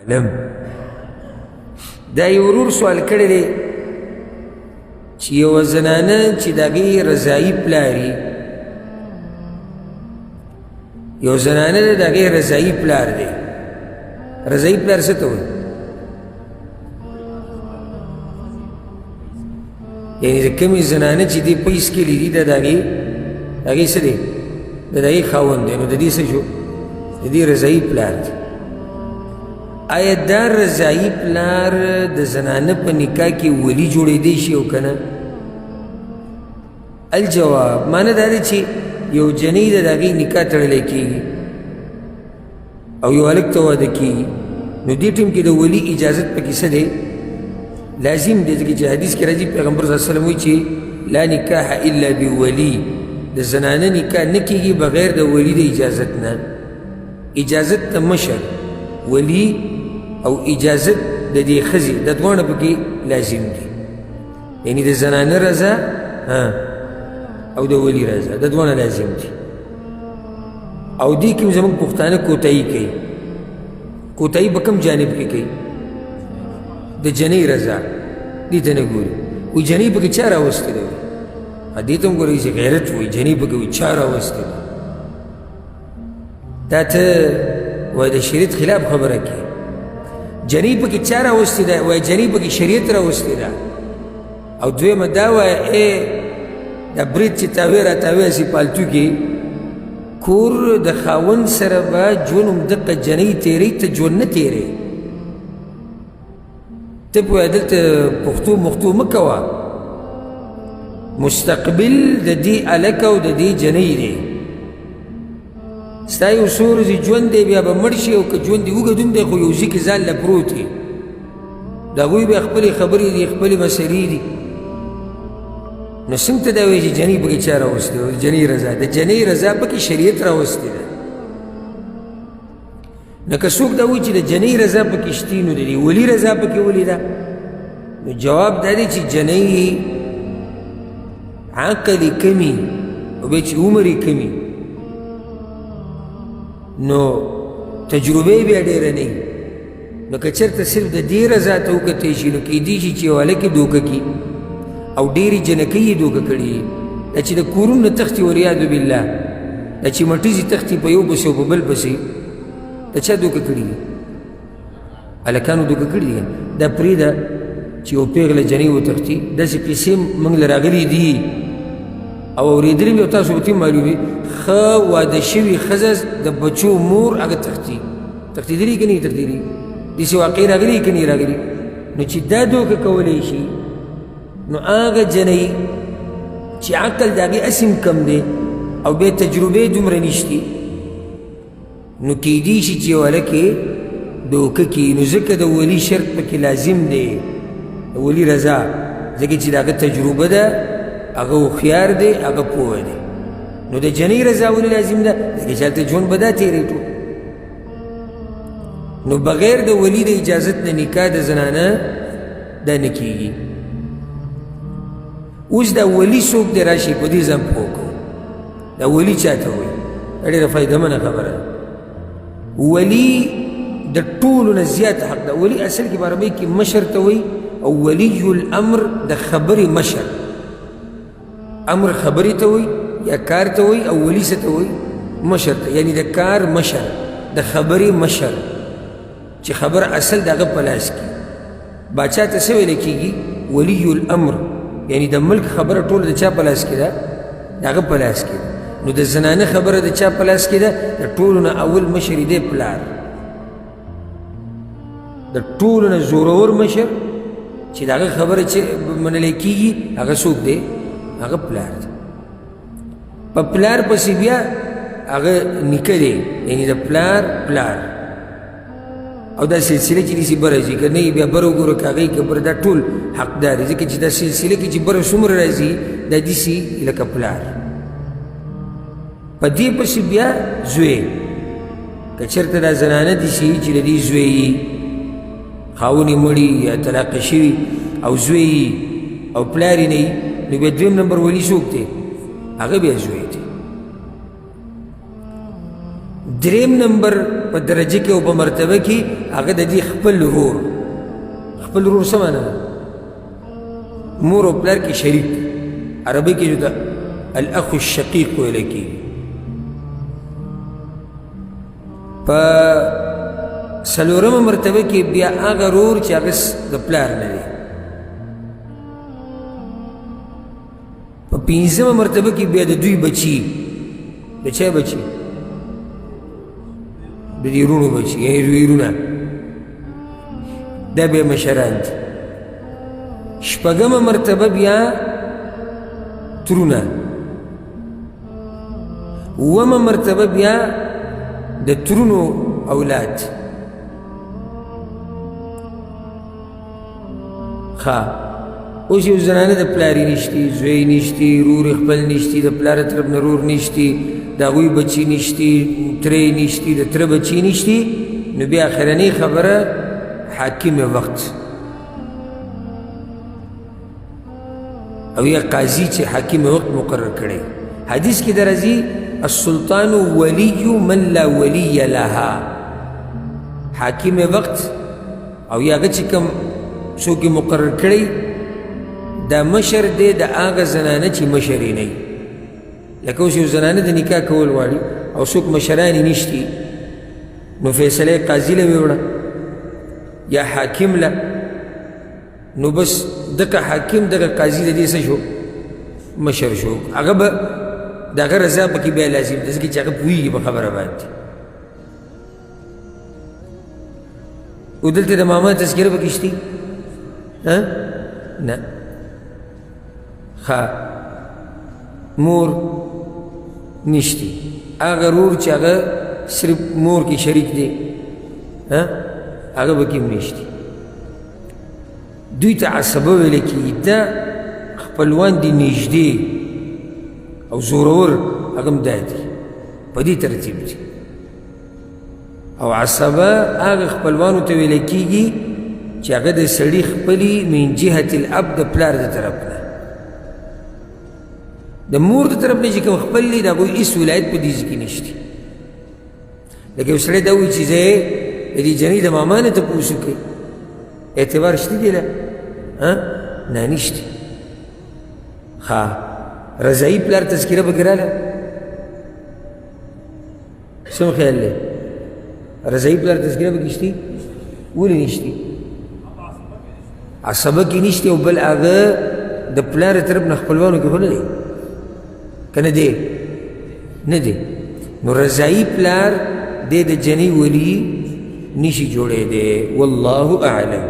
علم دا یو ورور سوال کړی دی چې یوه زنانه چې د هغې رضایي پلاري یو زنانه ده د هغې رضایي پلار دی رضایي پلار څه ته وایي یعنې د کمې زنانه چې دې پیس کلي دي دا د هغې څه دی د هغې خاوند دی نو د دې څه شو د دې رضایي پلار دی آیا دا رضایي پلار د زنانه په نکاح کې ولی جوړېدی شي او که نه الجواب معنی دا دی چې یو جنۍ ده د هغې نکاح تړلی کېږي او یو هلک ته واده کېږي نو دې ټیم کې د ولي اجازت پکې څه دی لازم دی ځکه چې حدیث کې راځي پیغمبر صلی الله علیه وسلم وایي چې لا نکاح الا بولي د زنانه نکاح نه کېږي بغیر د ولي د اجازت نه اجازت د مشر ولی او اجازت د دې ښځې دا دواړه پکې لازم دي یعنی د زنانه رضا او د ولی رضا دا دواړه لازم دي او دې کې زموږ پښتانه کوتاهي کوي کوتاهي به کوم جانب کې کوي د جنۍ رضا دې ته نه ګوري وایي جنۍ پکې چا راوستی دی دې ته هم ګورئ چې غیرت وایي جنۍ پکې وایي چا راوستی دی دا ته وایي د شریعت خلاف خبره کوي جنۍ پکې چا راوستی ده وایي جنۍ پکې شریعت راوستی ده او دویمه دا وایي ای دا برید چې تاوی را تاوی هسې پالتو کې کور د خاوند سره به ژوند همدقه جنۍ تېروي ته ژوند نه تېروي ته پوهه دلته پښتو مختو مه کوه مستقبل د دې هلک او د دې جنۍ دی ستا یو څو ورځې ژوند دی بیا به مړ شي او که ژوند دې اوږد هم دی خو یو ځای کې ځان له پروت وي د هغوی بیا خپلې خبرې دي خپلې مسلې دي نو څنګه ته دا وایي چې جنۍ پکې چا راوستې ده جنۍ رضا د جنۍ رضا پکې شریعت راوستې ده نو که څوک دا وایي چې د جنۍ رضا پکې شتي نو د دې ولي رضا پکې ولې ده نو جواب دا دی چې جنۍ عقل یې کمي او بیا چې عمر یې کمي نو تجربه بیا ډېره نه وي نو که چېرته صرف د دې رضا ته وکتی شي نو کیدی شي چې یو هلک یې دوکه کړي او ډېرې جنکۍ یې دوکه کړي دا چې د کورونو نه تښتي والعیاذ بالله دا چې مټیزې تښتي په یو پسې او په بل پسې د چا دوکه کړي دي هلکانو دوکه کړي دي دا پرېږده چې یو پېغله جنۍ وتښتي داسې قصې موږ له راغلي دي او اورېدلي مې او تاسو به ترې معلومي ښه واده شوي ښځه د بچو مور هغه تښتي تښتېدلي که نه یې تښتېدلي داسې واقع راغلي که نه یې راغلي نو چې دا دوکه کولی شي نو هغه جنۍ چې عقل د هغې اسم کم دی او بیا تجربې دومره نشتي نو کیدی شي چې یو هلک یې دوکه کړي نو ځکه د ولي شرط پکې لازم دی د ولي رضا ځکه چې د هغه تجربه ده هغه هوښیار دی هغه پوه دی نو د جنۍ رضا ولې لازم ده ځکه چې هلته ژوند به دا تېری ټول نو بغیر د ولي د اجازت نه نکاح د زنانه دا نه کېږي اوس دا ولی څوک دی راشي په دې ځان پوه کوو دا ولی چا ته وایي دا ډېره فایدهمنه خبره ده ولی د ټولو نه زیات حق ده ولی اصل کې په عربۍ کې مشر ته وایي او ولی الامر د خبرې مشر امر خبرې ته وایي یا کار ته وایي او ولی څه ته وایي مشر ته یعنی د کار مشر د خبرې مشر چې خبره اصل د هغه په لاس کې باچا ته څه ویلی کېږي ولی الامر یعنی د ملک خبره ټول د چا په لاس کې ده د هغه په لاس کې ده نو د زنانه خبره د چا په لاس کې ده د ټولو نه اول مشر دی پلار د ټولو نه زورور مشر چې د هغه خبره چې منلی کېږي هغه څوک دی هغه پلار دی په پلار پسې بیا هغه نیکه دی یعنی د پلار پلار او دا سلسله چې داسې بره ځي که نه بیا بره وګوره که هغې که بره دا ټول حقدار دی ځکه چې دا سلسله کې چې بره څومره راځي دا داسې لکه پلار په دې پسې بیا زوی که چېرته دا زنانه داسې چې د دې زوی یي خاون یې مړي یا طلاقه شوي او زوی یي او پلار یې نه یي نو بیا دویم نمبر ولي څوک دی هغه بیا زوی دی دریم نمبر په درجه کې او په مرتبه کې هغه د دې خپل ورور څه معنا ده مور او پلار کې شریک عربي کې جو ده الاخ الشقیق ویل کېږي په څلورمه مرتبه کې بیا هغه ورور چې هغه د پلار نه دی په پنځمه مرتبه کې بیا د دوی بچي د چا بچي د دې وروڼو بچي یعنې دوی وروڼه دا بیا مشران دي شپږمه مرتبه بیا ترونه اوومه مرتبه بیا د ترونو اولاد اوس یو زنانه د پلاري نشتي زوی نشتي رور خپل نشتي د پلار طرف نه رور نشتي د هغوی بچي نشتي ترې نشتي د تره بچي نشتي نو بیا اخرنۍ خبره حاکم وقت او یا قاضي چې حاکم وقت مقرر کړی حدیث کې درځي السلطان ولی من لا ولی لها حاکم وقت او یا هغه چې کوم څوک مقرر کړی دا مشر دی د هغه زنانه چې مشر یې نه وي لکه اوس یو زنانه د نکاح کول غواړي او څوک مشران یې نشتي نو فیصله یې قاضي له ویوړه یا حاکم له نو بس دغه حاکم دغه قاضي د دې څه شو مشر شو هغه به د هغه رضا پکې بیا لازم ده ځکه چې هغه پوهېږي په خبره باندې او دلته د ماما تذکره پکې شتي نه مور نشتی هغه رور چې هغه صرف مور کې شریک دی هغه به کې هم نشتی دوی ته عصبه ویل کېږي دا خپلوان دي نږدې او زورور هغه هم دا دي په دې ترتیب دي او عصبه هغه خپلوانو ته ویل کېږي چې هغه د سړي خپلي من جهة الاب د پلار د طرف نه د مور د طرف نه چې کوم خپل دی د هغوی هېڅ ولایت په دې کې نشته لکه یو سړی دا وایي چې زه د دې جنۍ د ماما نه تپوس وکړئ اعتبار شته دی له نه نشته رضایي پلار تذکره پکې راله څه خیال دی رضایي پلار تذکره پکې شتي ولې نشتي عصبه کې نشته او بل هغه د پلار طرف نه خپلوانو کې خو نه دی که نه دی نه دی نو رضایي پلار دی د جنۍ ولی نشي جوړېدی والله اعلم